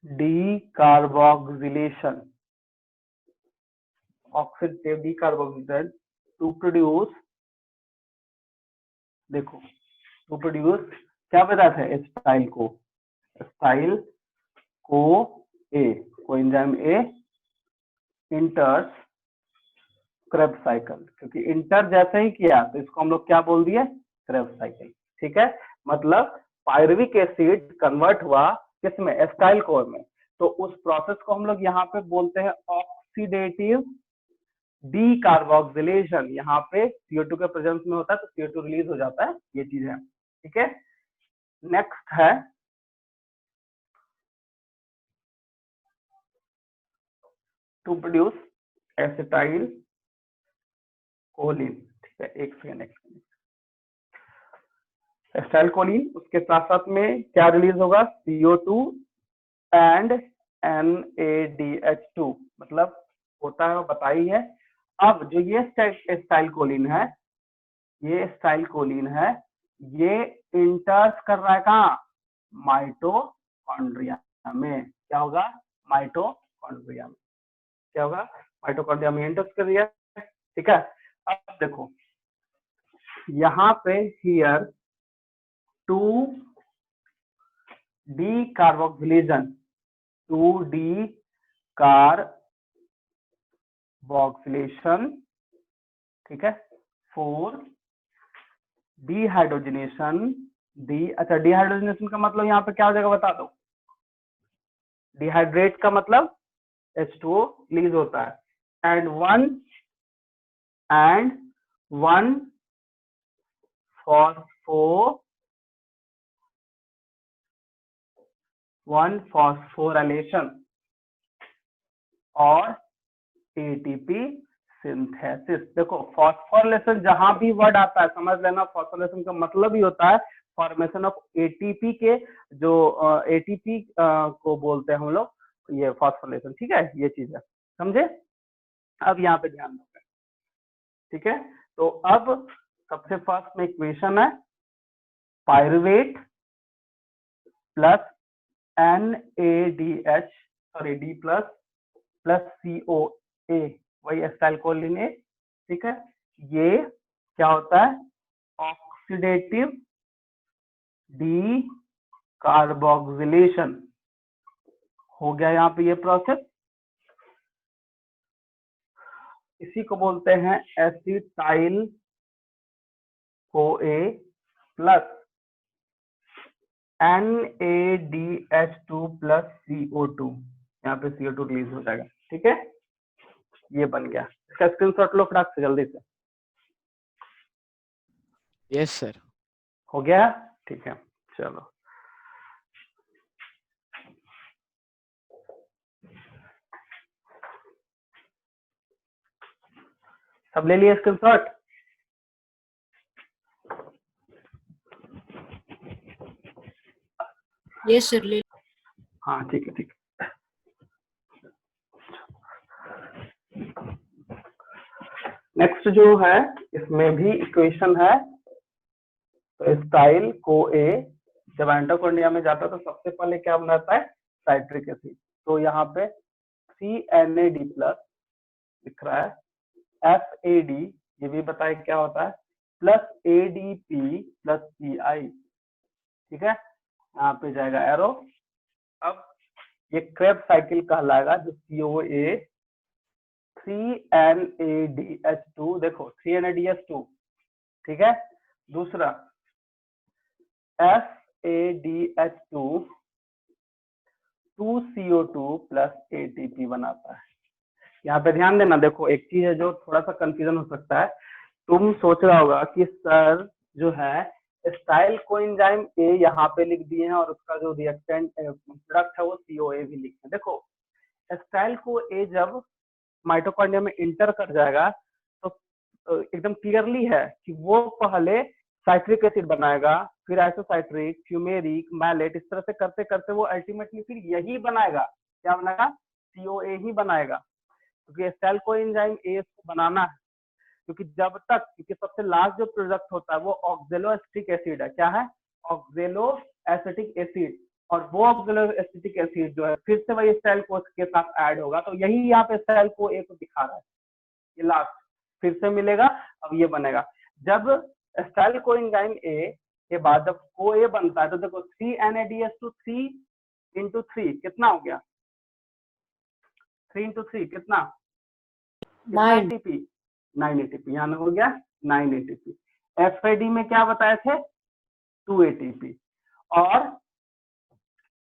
decarboxylation, to produce, देखो, टू प्रोड्यूस क्या बताया था, एसिटाइल को coenzyme A enters Krebs cycle, क्योंकि इंटर जैसे ही किया तो इसको हम लोग क्या बोल दिए, क्रेब्स साइकिल, ठीक है। मतलब पायरुविक एसिड कन्वर्ट हुआ किसमें, एस्टाइल कोर में, तो उस प्रोसेस को हम लोग यहाँ पे बोलते हैं ऑक्सीडेटिव डीकार्बोक्सिलेशन। यहाँ पे CO2 के प्रेजेंस में होता है तो CO2 रिलीज हो जाता है, ये चीज है, ठीक है। नेक्स्ट है टू प्रोड्यूस एसिटाइल कोलिन, ठीक है, एक सेकेंड। एसिटाइल कोलिन, उसके साथ साथ में क्या रिलीज होगा, CO2 एंड NADH2, मतलब होता है, बताई है। अब जो ये एसिटाइल कोलिन है, ये एसिटाइल कोलिन है, ये इंटर्स कर रहा है कहाँ, माइटोकॉन्ड्रिया में। क्या होगा, माइटोकॉन्ड्रिया में, क्या होगा, माइटोकॉन्ड्रिया में इंटर्स कर दिया, ठीक है। अब देखो यहाँ पे here two decarboxylation, two decarboxylation, ठीक है, 4 डिहाइड्रोजनेशन, अच्छा डिहाइड्रोजनेशन का मतलब यहाँ पे क्या हो जाएगा बता दो, डिहाइड्रेट का मतलब H2O रिलीज होता है, एंड वन फॉस्फोराइलेशन और ATP सिंथेसिस। देखो फॉस्फोराइलेशन जहां भी वर्ड आता है समझ लेना, फॉस्फोराइलेशन का मतलब ही होता है फॉर्मेशन ऑफ ATP के, जो ATP को बोलते हैं हम लोग, ये फॉस्फोराइलेशन, ठीक है, ये चीज है, समझे। अब यहाँ पे ध्यान रखें, ठीक है। तो अब सबसे फर्स्ट में इक्वेशन है pyruvate plus NADH sorry D plus COA, वही एसिटाइल कोलिन है, ठीक है। ये क्या होता है, ऑक्सीडेटिव डीकार्बोक्सिलेशन हो गया यहाँ पे ये प्रोसेस। इसी को बोलते हैं acetyl CoA plus NADH2 plus CO2, यहाँ पे CO2 रिलीज हो जाएगा, ठीक है। ये बन गया, इसका स्क्रीनशॉट लो फटाक से जल्दी से। Yes sir. हो गया, ठीक है, चलो। सब ले लिए स्क्रीनशॉट? यस सर ले। हाँ ठीक है, ठीक है। नेक्स्ट जो है इसमें भी इक्वेशन है, तो एसिटाइल CoA जब माइटोकॉन्ड्रिया में जाता है तो सबसे पहले क्या बनाता है, साइट्रिक एसिड। तो यहाँ पे CNAD प्लस लिख रहा है, FAD ये भी बताए क्या होता है, प्लस ADP प्लस CI, ठीक है, यहाँ पे जाएगा एरो। अब ये क्रेब्स साइकिल कहलाएगा, जो COA 3NADH2, देखो 3NADH2, ठीक है। दूसरा FADH2 2CO2 प्लस ATP बनाता है। यहाँ पे ध्यान देना, देखो एक चीज है जो थोड़ा सा कंफ्यूजन हो सकता है, तुम सोच रहा होगा कि सर जो है एसिटाइल कोएंजाइम A यहाँ पे लिख दिए हैं और उसका जो रिएक्टेंट प्रोडक्ट है वो COA भी लिखे हैं। देखो एसिटाइल को A जब माइटोकॉन्ड्रिया में इंटर कर जाएगा तो एकदम क्लियरली है कि वो पहले साइट्रिक एसिड बनाएगा, फिर आइसोसाइट्रिक, फ्यूमेरिक, मैलेट, इस तरह से करते करते वो अल्टीमेटली फिर यही बनाएगा, क्या बनाएगा, COA ही बनाएगा, क्योंकि एसिटाइल कोएंजाइम A को बनाना है। क्योंकि जब तक, क्योंकि सबसे लास्ट जो प्रोडक्ट होता है वो ऑक्जेलोएसिटिक एसिड है, क्या है, ऑक्जेलोएसिटिक एसिड, और वो ऑक्जेलोएसिटिक एसिड जो है फिर से वही एसिटाइल को के साथ ऐड होगा, तो यही यहाँ पे एसिटाइल को A को दिखा रहा है, ये लास्ट फिर से मिलेगा, अब ये बनेगा। जब एसिटाइल कोएंजाइम A के बाद जब CoA बनता है तो देखो 3NADH2 3 into 3 कितना हो गया, 3 into 3 कितना, 9 ATP, 9 ATP, यहाँ हो गया 9 ATP। FAD में क्या बताए थे, 2 ATP, और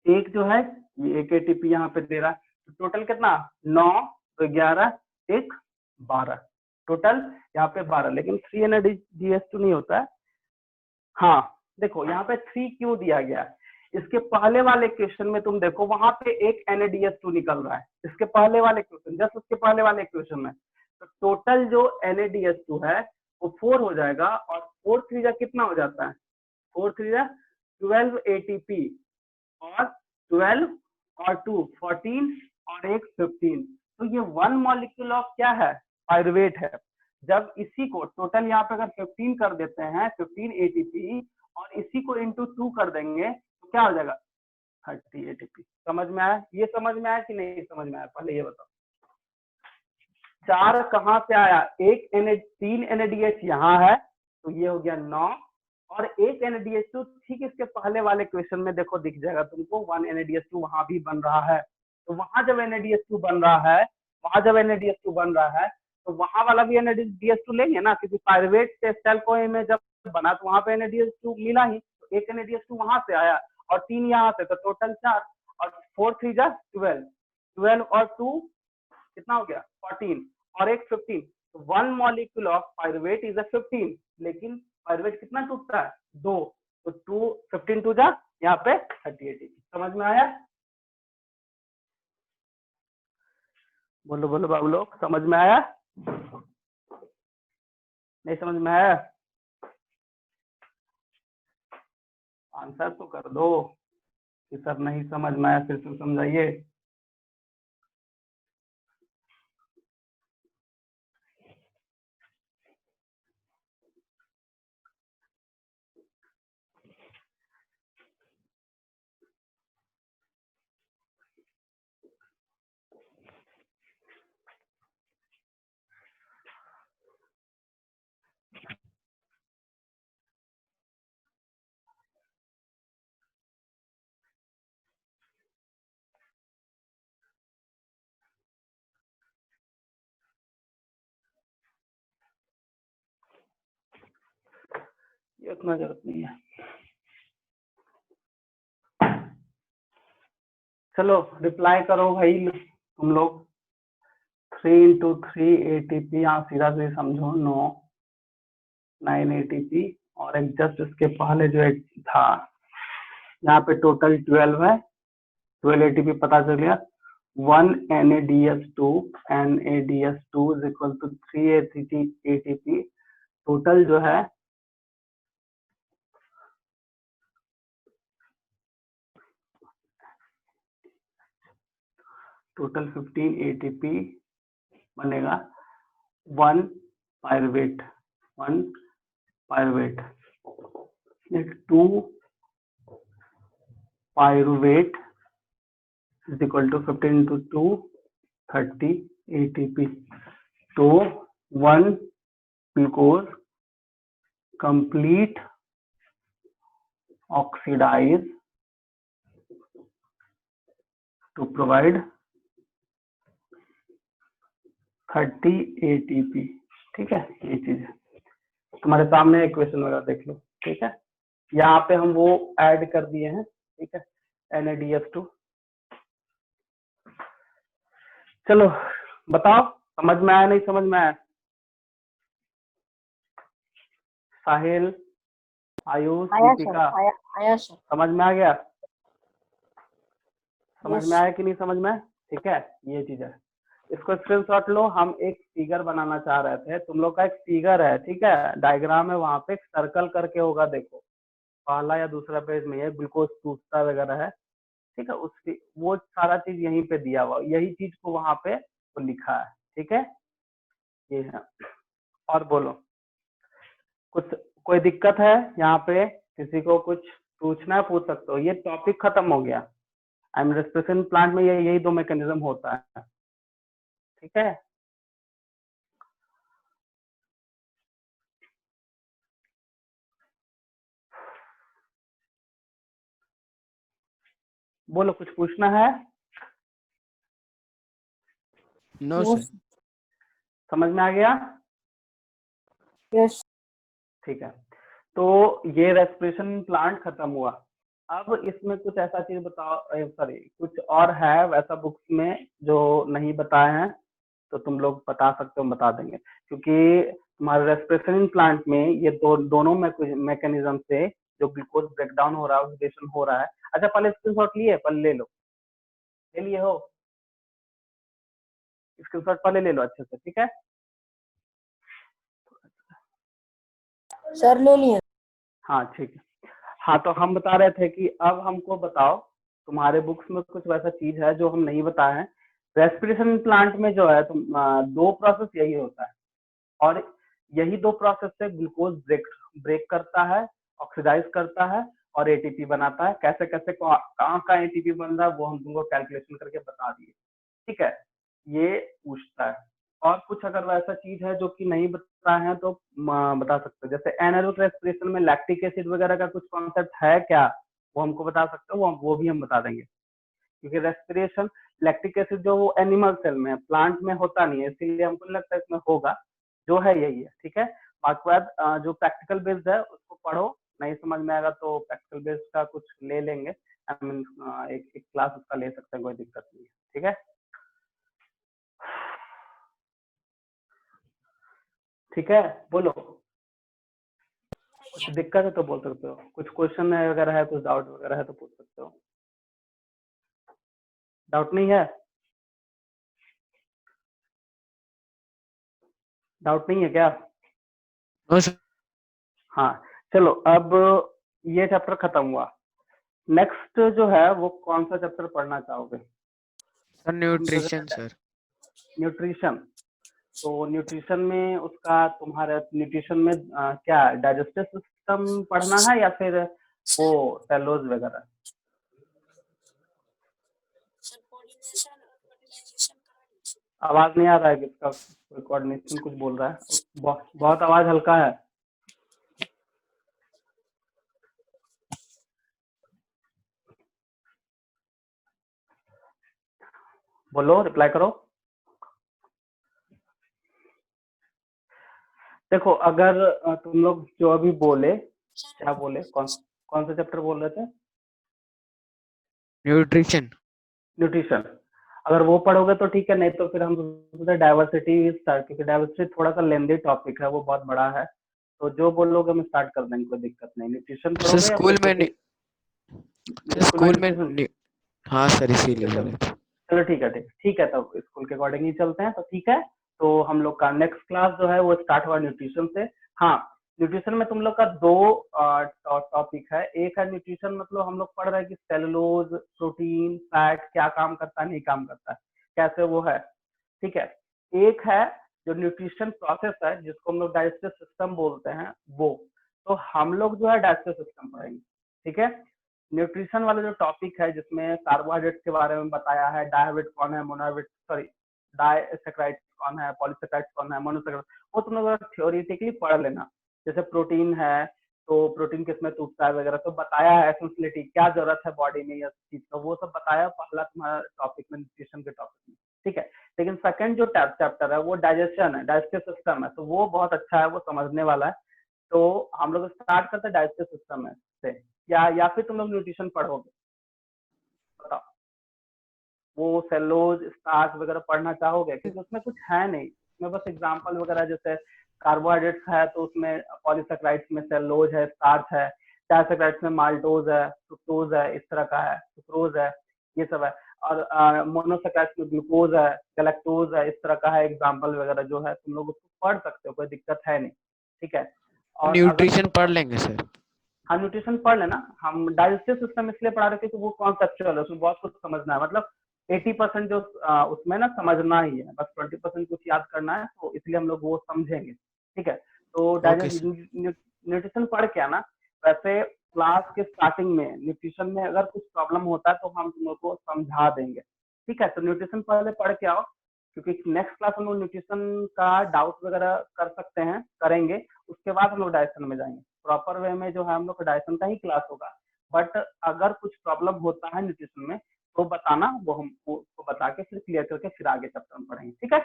एक जो है ये एक एटीपी यहाँ पे दे रहा है, तो टोटल कितना 9 तो 11 1 12 टोटल यहाँ पे 12, लेकिन 3 NADH2 नहीं होता है। हाँ देखो यहाँ पे 3 क्यों दिया गया है, इसके पहले वाले क्वेश्चन में तुम देखो वहां पे एक NADH2 निकल रहा है, इसके पहले वाले क्वेश्चन जस्ट उसके पहले वाले क्वेश्चन में, तो टोटल जो NADH2 है वो 4 हो जाएगा, और 4 3 जा कितना हो जाता है, 4 3 जा 12 ATP, और 12 और 2 14 और एक 15, तो ये 1 मॉलिक्यूल ऑफ क्या है, पायरुवेट है। जब इसी को टोटल यहाँ पे अगर 15 कर देते हैं 15 ATP, और इसी को इंटू 2 कर देंगे तो क्या हो जाएगा 30 ATP। समझ में आया, ये समझ में आया कि नहीं समझ में आया, पहले ये बताओ। 4 कहाँ से आया, 3 NADH यहाँ है तो ये हो गया 9, और एक NADH2 ठीक इसके पहले वाले क्वेश्चन में देखो दिख जाएगा तुमको 1 NADH2 वहां भी बन रहा है, तो वहां जब NADH2 बन रहा है, तो वहां वाला भी NADH2 लेंगे ना, क्योंकि पायरुवेट टेक्सटाइल कोई में जब बना तो वहां पे NADH2 मिला ही, तो एक NADH2 वहां से आया और 3 यहाँ से, तो टोटल 4, और 4 3 जा 12 और 2 कितना हो गया 14 और एक 15, तो 1 molecule of pyruvate is a 15, लेकिन पायरुवेट कितना टूटता है 2, तो 2 15 2 जा यहाँ पे 30 ATP। समझ में आया, बोलो बोलो बाबू लोग, समझ में आया, नहीं समझ में आया, आंसर तो कर दो कि सर नहीं समझ में आया, फिर से समझाइए। ये उतना जरूरत नहीं है, चलो रिप्लाई करो भाई तुम लोग। 3 into 3 ATP, यहाँ सीधा से समझो 9 ATP, और एक जस्ट इसके पहले जो एक था यहाँ पे टोटल 12 है, 12 ATP पता चल गया। 1 NADH2 is equal to 3 ATP, total जो है टोटल 15 ATP बनेगा, 1 pyruvate, 2 pyruvate is equal to 15 into 2 30 ATP, तो 1 glucose complete oxidize to provide 30 ATP। ठीक है, ये चीज है, तुम्हारे सामने एक क्वेश्चन वगैरह देख लो। ठीक है, यहाँ पे हम वो ऐड कर दिए हैं, ठीक है, NADH2। चलो बताओ समझ में आया नहीं समझ में आया, साहिल, आयुष, दीपिका, आया सर। समझ में आ गया, समझ में आया कि नहीं समझ में, ठीक है, ये चीज है। इसको स्क्रीनशॉट लो, हम एक फिगर बनाना चाह रहे थे, तुम लोग का एक फिगर है, ठीक है, डायग्राम है, वहां पे एक सर्कल करके होगा, देखो पहला या दूसरा पेज में है, ग्लूकोज टूटता वगैरह है, ठीक है, उसकी वो सारा चीज यहीं पे दिया हुआ, यही चीज को वहां पे वो लिखा है, ठीक है, ये है। और बोलो कुछ, कोई दिक्कत है यहाँ पे, किसी को कुछ पूछना है पूछ सकते हो, ये टॉपिक खत्म हो गया। रेस्पिरेशन प्लांट में यही 2 मैकेनिज्म होता है, ठीक है। बोलो कुछ पूछना है, नो सर। समझ में आ गया, यस। ठीक है। तो ये रेस्पिरेशन प्लांट खत्म हुआ, अब इसमें कुछ ऐसा चीज बताओ, सॉरी कुछ और है वैसा बुक्स में जो नहीं बताए हैं, तो तुम लोग बता सकते हो, हम बता देंगे, क्योंकि तुम्हारे रेस्पिरेशन प्लांट में ये दोनों मैकेनिज्म से जो ग्लूकोज ब्रेकडाउन हो रहा है, ऑक्सीडेशन हो रहा है। अच्छा पहले स्क्रीनशॉट लिए, पहले ले लो, ले लिए हो स्क्रीनशॉट, पहले ले लो अच्छे से, ठीक है। सर ले लिए। हाँ ठीक है। हाँ तो हम बता रहे थे कि अब हमको बताओ, तुम्हारे बुक्स में कुछ वैसा चीज है जो हम नहीं बताए हैं। रेस्पिरेशन प्लांट में जो है तुम दो प्रोसेस यही होता है, और यही दो प्रोसेस से ग्लूकोज ब्रेक करता है, ऑक्सीडाइज करता है और एटीपी बनाता है। कैसे कैसे कहाँ का एटीपी बन रहा है वो हम तुमको कैलकुलेशन करके बता दिए, ठीक है। ये पूछता है, और कुछ अगर वैसा चीज है जो कि नहीं बताए हैं तो बता सकते हो। जैसे एनारोबिक रेस्पिरेशन में लैक्टिक एसिड वगैरह का कुछ कॉन्सेप्ट है क्या, वो हमको बता सकते हो, वो भी हम बता देंगे। क्योंकि रेस्पिरेशन लैक्टिक एसिड जो वो एनिमल सेल में, प्लांट में होता नहीं है, इसीलिए हमको नहीं लगता इसमें होगा, जो है यही है, ठीक है। बाकी बाद जो प्रैक्टिकल बेस्ड है उसको पढ़ो, नहीं समझ में आएगा तो प्रैक्टिकल बेस्ड का कुछ ले लेंगे, आई मीन एक क्लास उसका ले सकते हैं, कोई दिक्कत नहीं है, ठीक है। ठीक है, बोलो कुछ दिक्कत है तो बोल सकते हो, कुछ क्वेश्चन वगैरह है, कुछ डाउट वगैरह है तो पूछ सकते हो। डाउट नहीं है, डाउट नहीं है क्या? No sir. हाँ चलो, अब ये चैप्टर खत्म हुआ। नेक्स्ट जो है वो कौन सा चैप्टर पढ़ना चाहोगे? Sir nutrition sir. न्यूट्रिशन। तो न्यूट्रिशन में उसका तुम्हारे न्यूट्रिशन में क्या डाइजेस्टिव सिस्टम पढ़ना है या फिर वो सेलोज वगैरह? आवाज नहीं आ रहा है किसका, कोऑर्डिनेशन कुछ बोल रहा है, बहुत आवाज हल्का है। बोलो, रिप्लाई करो। देखो अगर तुम लोग जो अभी बोले, क्या बोले, कौन सा चैप्टर बोल रहे थे? न्यूट्रिशन। न्यूट्रिशन। अगर वो पढ़ोगे तो ठीक है, नहीं तो फिर हम डाइवर्सिटी स्टार्ट, क्योंकि डाइवर्सिटी थोड़ा सा लेंदी टॉपिक है, वो बहुत बड़ा है, तो जो बोलोगे हम स्टार्ट कर देंगे, कोई दिक्कत नहीं। न्यूट्रिशन सर पढ़ोगे या स्कूल फिर में स्कूल में हाँ सर इसीलिए बोले थे। चलो ठीक है, ठीक है, तब स्कूल के अकॉर्डिंग ही चलते हैं, तो ठीक है। तो हम लोग का नेक्स्ट क्लास जो है वो स्टार्ट हुआ न्यूट्रिशन से। हाँ, न्यूट्रिशन में तुम लोग का दो टॉपिक है। एक है न्यूट्रिशन, मतलब हम लोग पढ़ रहे हैं कि सेलुलोज, प्रोटीन, फैट क्या काम करता है, नहीं काम करता है, कैसे वो है, ठीक है। एक है जो न्यूट्रिशन प्रोसेस है, जिसको हम लोग डाइजेस्टिव सिस्टम बोलते हैं, वो तो हम लोग जो है डाइजेस्टिव सिस्टम पढ़ेंगे, ठीक है। न्यूट्रिशन वाला जो टॉपिक है, जिसमें कार्बोहाइड्रेट के बारे में बताया है, डायहाइड्रेट कौन है, मोनोहाइड्रेट सॉरी डाइसैकेराइड कौन है, पॉलीसैकेराइड कौन है, मोनोसैकेराइड, वो तुम लोग थ्योरेटिकली पढ़ लेना। जैसे प्रोटीन है तो प्रोटीन किसमें टूटता है वगैरह, तो बताया है एसेंशियलिटी, क्या जरूरत है बॉडी में या चीज का, वो सब बताया पहला तुम्हारा टॉपिक में, न्यूट्रिशन के टॉपिक में, ठीक है। लेकिन सेकंड जो चैप्टर है वो डाइजेशन है, डाइजेस्टिव सिस्टम है, तो वो बहुत अच्छा है, वो समझने वाला है। तो हम लोग स्टार्ट करते हैं डाइजेस्टिव सिस्टम में से, या फिर तुम लोग न्यूट्रिशन पढ़ोगे, बताओ। वो सेलोज, स्टार्च वगैरह पढ़ना चाहोगे? क्योंकि उसमें कुछ है नहीं, उसमें बस एग्जांपल वगैरह, जैसे कार्बोहाइड्रेट्स है तो उसमें पॉलीसैकेराइड्स में सेलोज है, स्टार्च है, डाइसैकेराइड्स में माल्टोज है, फ्रुक्टोज है, इस तरह का है, सुक्रोज है, ये सब है। और मोनोसैकेराइड्स में ग्लूकोज है, गैलेक्टोज है, इस तरह का है, एग्जाम्पल वगैरह जो है तुम लोग उसको पढ़ सकते हो, कोई दिक्कत है नहीं, ठीक है। और न्यूट्रिशन पढ़ लेंगे सर। हाँ न्यूट्रिशन पढ़ लेना, हम डाइजेस्टिव सिस्टम इसलिए पढ़ा रहे थे कि वो कॉन्सेप्चुअल है, उसमें बहुत कुछ समझना है, मतलब 80% जो उसमें ना समझना ही है, बस 20% कुछ याद करना है, तो इसलिए हम लोग वो समझेंगे, ठीक है। तो डाइजेस्ट न्यूट्रिशन पढ़ के आना। वैसे क्लास के स्टार्टिंग में न्यूट्रिशन में अगर कुछ प्रॉब्लम होता है तो हम तुम लोग को समझा देंगे, ठीक है। तो न्यूट्रिशन पहले पढ़ के आओ, क्योंकि नेक्स्ट क्लास हम लोग न्यूट्रिशन का डाउट वगैरह कर सकते हैं, करेंगे, उसके बाद हम लोग डाइजेशन में जाएंगे। प्रॉपर वे में जो है हम लोग डाइजेशन का ही क्लास होगा, बट अगर कुछ प्रॉब्लम होता है न्यूट्रिशन में तो बताना, वो हम उसको बता के फिर क्लियर करके फिर आगे चैप्टर में पढ़ेंगे, ठीक है।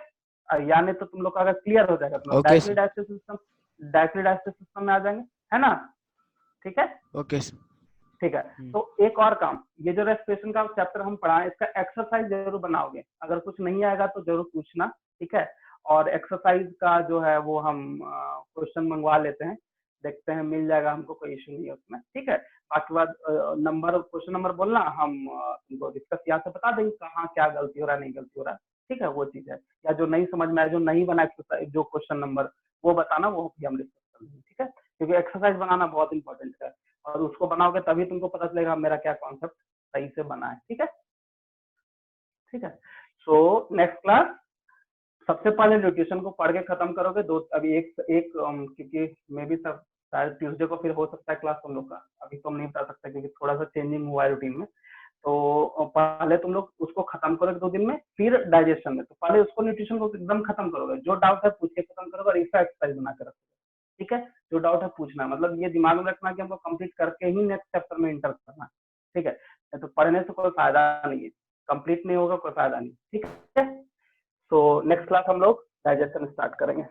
या नहीं तो तुम लोग का अगर क्लियर हो जाएगा तो डायरेक्टली डाइजेस्टिव सिस्टम में आ जाएंगे, है ना, ठीक है। Okay sir. ठीक है। तो एक और काम, ये जो रेस्पिरेशन का चैप्टर हम पढ़ा है इसका एक्सरसाइज जरूर बनाओगे, अगर कुछ नहीं आएगा तो जरूर पूछना, ठीक है। और एक्सरसाइज का जो है वो हम क्वेश्चन मंगवा लेते हैं, देखते हैं मिल जाएगा हमको, कोई इशू नहीं है उसमें, ठीक है। बाकी बात नंबर, क्वेश्चन नंबर बोलना, हम तुमको डिस्कस यहाँ से बता देंगे कहाँ क्या गलती हो रहा है, नहीं गलती हो रहा है, ठीक है। वो चीज है, या जो नहीं समझ में आया, जो नहीं बना एक्सरसाइज, जो क्वेश्चन नंबर वो बताना, वो भी हम डिस्कस कर लेंगे, ठीक है। क्योंकि एक्सरसाइज बनाना बहुत इंपॉर्टेंट है, और उसको बनाओगे तभी तुमको पता चलेगा मेरा क्या कॉन्सेप्ट सही से बना है, ठीक है, ठीक है। सो नेक्स्ट क्लास सबसे पहले न्यूट्रिशन को पढ़ के खत्म करोगे, दो अभी एक क्योंकि मे भी सब शायद ट्यूसडे को फिर हो सकता है क्लास तुम लोग का, अभी तो हम नहीं बता सकते क्योंकि थोड़ा सा चेंजिंग हुआ है रूटीन में। तो पहले तुम लोग उसको खत्म करोगे 2 दिन में, फिर डाइजेशन में। तो पहले उसको न्यूट्रिशन को एकदम खत्म करोगे, जो डाउट है पूछ के खत्म करोगे, और इसका एक्सरसाइज बना के रखोगे, ठीक है। जो डाउट है पूछना, मतलब ये दिमाग में रखना कि हमको कंप्लीट करके ही नेक्स्ट चैप्टर में इंटर करना, ठीक है। तो पढ़ने से कोई फायदा नहीं है, कंप्लीट नहीं होगा कोई फायदा नहीं, ठीक है। तो नेक्स्ट क्लास हम लोग डाइजेशन स्टार्ट करेंगे।